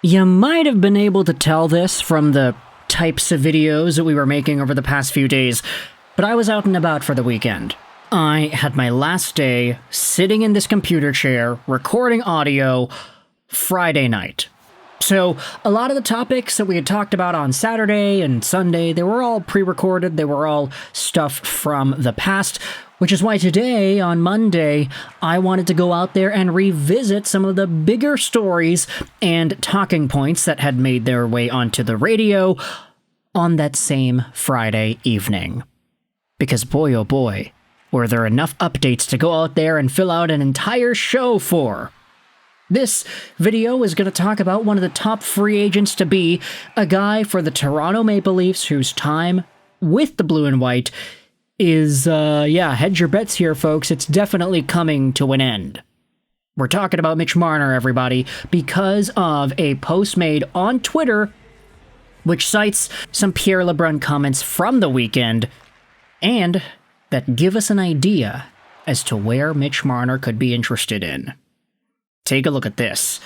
You might have been able to tell this from the types of videos that we were making over the past few days, but I was out and about for the weekend. I had my last day sitting in this computer chair, recording audio, Friday night. So, a lot of the topics that we had talked about on Saturday and Sunday, they were all pre-recorded, they were all stuff from the past, which is why today, on Monday, I wanted to go out there and revisit some of the bigger stories and talking points that had made their way onto the radio on that same Friday evening. Because boy oh boy, were there enough updates to go out there and fill out an entire show for. This video is going to talk about one of the top free agents to be, a guy for the Toronto Maple Leafs whose time with the blue and white is, hedge your bets here, folks. It's definitely coming to an end. We're talking about Mitch Marner, everybody, because of a post made on Twitter which cites some Pierre LeBrun comments from the weekend and that give us an idea as to where Mitch Marner could be interested in. Take a look at this.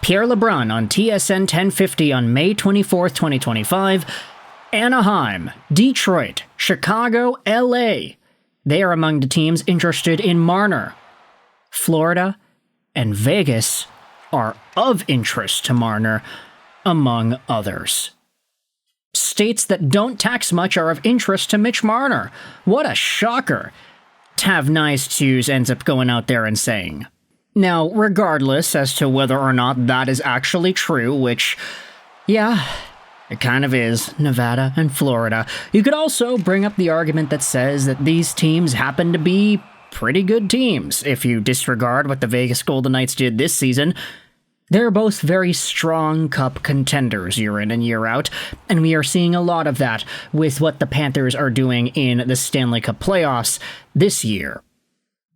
Pierre LeBrun on TSN 1050 on May 24th, 2025. Anaheim, Detroit, Chicago, LA. They are among the teams interested in Marner. Florida and Vegas are of interest to Marner, among others. States that don't tax much are of interest to Mitch Marner. What a shocker. Tav Nice Tews ends up going out there and saying. Now, regardless as to whether or not that is actually true, which, yeah, it kind of is, Nevada and Florida, you could also bring up the argument that says that these teams happen to be pretty good teams. If you disregard what the Vegas Golden Knights did this season, they're both very strong cup contenders year in and year out, and we are seeing a lot of that with what the Panthers are doing in the Stanley Cup playoffs this year.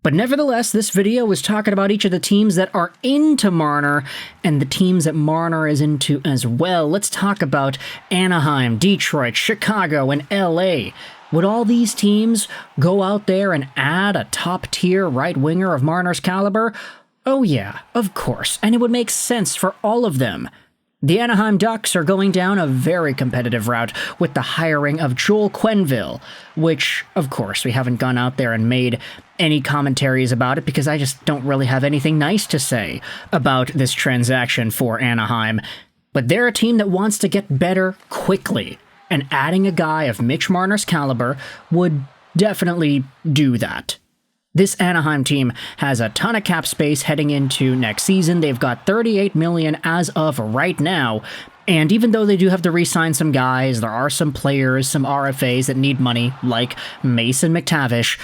But nevertheless, this video was talking about each of the teams that are into Marner and the teams that Marner is into as well. Let's talk about Anaheim, Detroit, Chicago, and LA. Would all these teams go out there and add a top-tier right-winger of Marner's caliber? Oh yeah, of course, and it would make sense for all of them. The Anaheim Ducks are going down a very competitive route with the hiring of Joel Quenneville, which, of course, we haven't gone out there and made any commentaries about it because I just don't really have anything nice to say about this transaction for Anaheim. But they're a team that wants to get better quickly, and adding a guy of Mitch Marner's caliber would definitely do that. This Anaheim team has a ton of cap space heading into next season. They've got $38 million as of right now. And even though they do have to re-sign some guys, there are some players, some RFAs that need money, like Mason McTavish,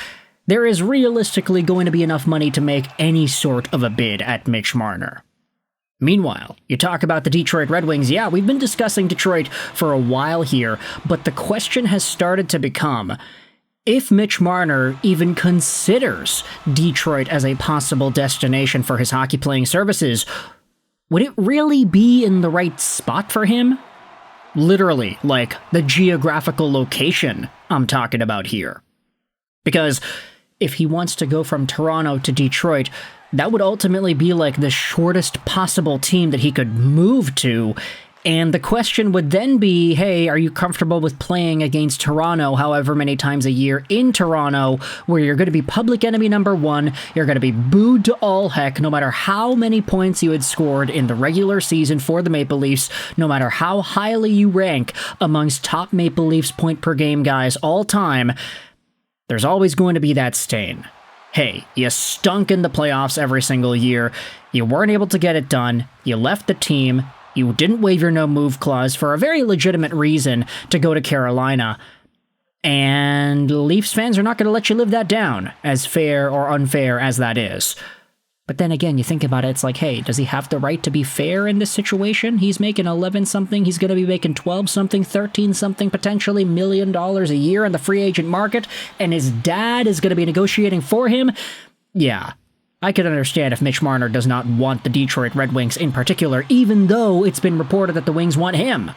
there is realistically going to be enough money to make any sort of a bid at Mitch Marner. Meanwhile, you talk about the Detroit Red Wings. Yeah, we've been discussing Detroit for a while here, but the question has started to become, if Mitch Marner even considers Detroit as a possible destination for his hockey playing services, would it really be in the right spot for him? Literally, like the geographical location I'm talking about here. Because if he wants to go from Toronto to Detroit, that would ultimately be like the shortest possible team that he could move to. And the question would then be, hey, are you comfortable with playing against Toronto however many times a year in Toronto, where you're going to be public enemy number one, you're going to be booed to all heck no matter how many points you had scored in the regular season for the Maple Leafs, no matter how highly you rank amongst top Maple Leafs point per game guys all time, there's always going to be that stain. Hey, you stunk in the playoffs every single year, you weren't able to get it done, you left the team, you didn't waive your no-move clause for a very legitimate reason to go to Carolina, and Leafs fans are not going to let you live that down, as fair or unfair as that is. But then again, you think about it, it's like, hey, does he have the right to be fair in this situation? He's making 11-something, he's going to be making 12-something, 13-something, potentially $1 million a year in the free agent market, and his dad is going to be negotiating for him? Yeah. I could understand if Mitch Marner does not want the Detroit Red Wings in particular, even though it's been reported that the Wings want him.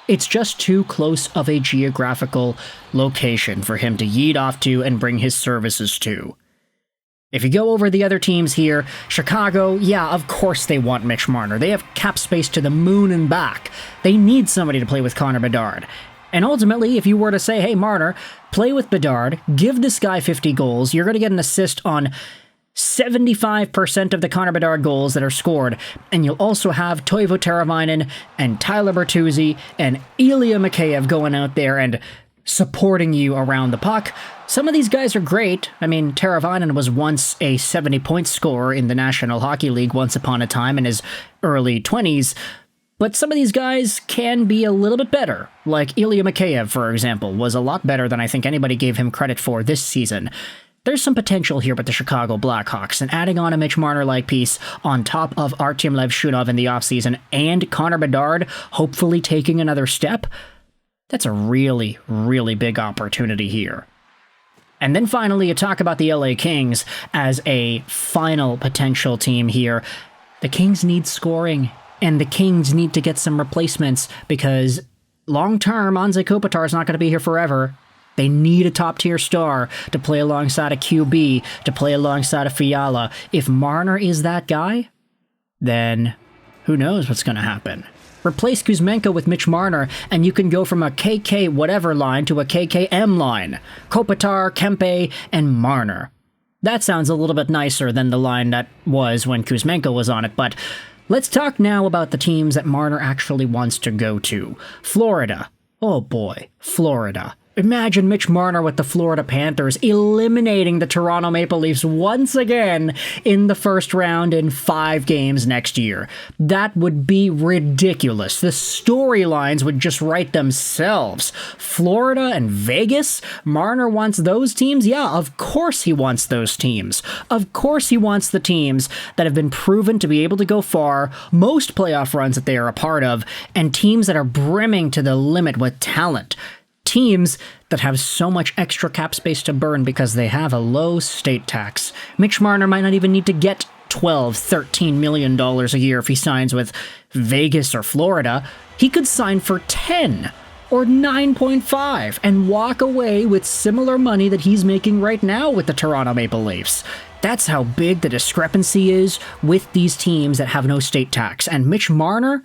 It's just too close of a geographical location for him to yeet off to and bring his services to. If you go over the other teams here, Chicago, yeah, of course they want Mitch Marner. They have cap space to the moon and back. They need somebody to play with Connor Bedard. And ultimately, if you were to say, hey, Marner, play with Bedard, give this guy 50 goals, you're going to get an assist on 75% of the Connor Bedard goals that are scored, and you'll also have Toivo Teravainen and Tyler Bertuzzi and Ilya Mikheyev going out there and supporting you around the puck. Some of these guys are great. I mean, Teravainen was once a 70-point scorer in the National Hockey League once upon a time in his early 20s, but some of these guys can be a little bit better. Like Ilya Mikheyev, for example, was a lot better than I think anybody gave him credit for this season. There's some potential here with the Chicago Blackhawks, and adding on a Mitch Marner-like piece on top of Artyom Levshunov in the offseason and Connor Bedard hopefully taking another step, that's a really, really big opportunity here. And then finally, you talk about the LA Kings as a final potential team here. The Kings need scoring, and the Kings need to get some replacements because long-term, Anze Kopitar is not going to be here forever. They need a top-tier star to play alongside a QB, to play alongside a Fiala. If Marner is that guy, then who knows what's going to happen. Replace Kuzmenko with Mitch Marner, and you can go from a KK whatever line to a KKM line. Kopitar, Kempe, and Marner. That sounds a little bit nicer than the line that was when Kuzmenko was on it, but let's talk now about the teams that Marner actually wants to go to. Florida. Oh boy, Florida. Imagine Mitch Marner with the Florida Panthers eliminating the Toronto Maple Leafs once again in the first round in 5 games next year. That would be ridiculous. The storylines would just write themselves. Florida and Vegas? Marner wants those teams? Yeah, of course he wants those teams. Of course he wants the teams that have been proven to be able to go far, most playoff runs that they are a part of, and teams that are brimming to the limit with talent. Teams that have so much extra cap space to burn because they have a low state tax. Mitch Marner might not even need to get $12, $13 million a year if he signs with Vegas or Florida. He could sign for 10 or 9.5 and walk away with similar money that he's making right now with the Toronto Maple Leafs. That's how big the discrepancy is with these teams that have no state tax. And Mitch Marner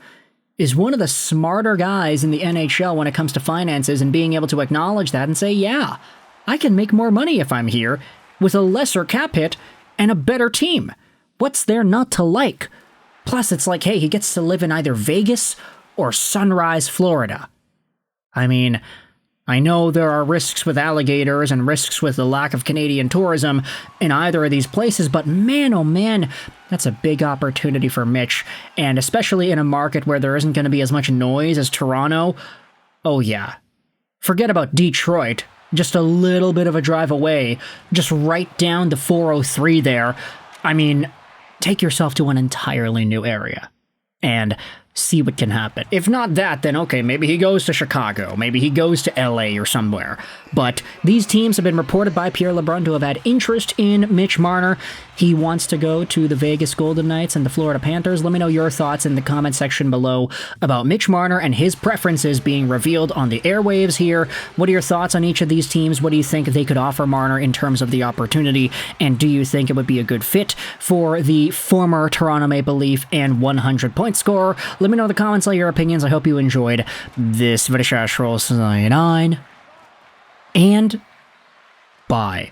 is one of the smarter guys in the NHL when it comes to finances and being able to acknowledge that and say, yeah, I can make more money if I'm here with a lesser cap hit and a better team. What's there not to like? Plus, it's like, hey, he gets to live in either Vegas or Sunrise, Florida. I mean, I know there are risks with alligators and risks with the lack of Canadian tourism in either of these places, but man, oh man, that's a big opportunity for Mitch, and especially in a market where there isn't going to be as much noise as Toronto. Oh yeah. Forget about Detroit, just a little bit of a drive away, just right down the 403 there. I mean, take yourself to an entirely new area and see what can happen. If not that, then okay, maybe he goes to Chicago, maybe he goes to LA or somewhere. But these teams have been reported by Pierre LeBrun to have had interest in Mitch Marner. He wants to go to the Vegas Golden Knights and the Florida Panthers. Let me know your thoughts in the comment section below about Mitch Marner and his preferences being revealed on the airwaves here. What are your thoughts on each of these teams? What do you think they could offer Marner in terms of the opportunity? And do you think it would be a good fit for the former Toronto Maple Leaf and 100-point scorer? Let me know in the comments all your opinions. I hope you enjoyed this video. And bye.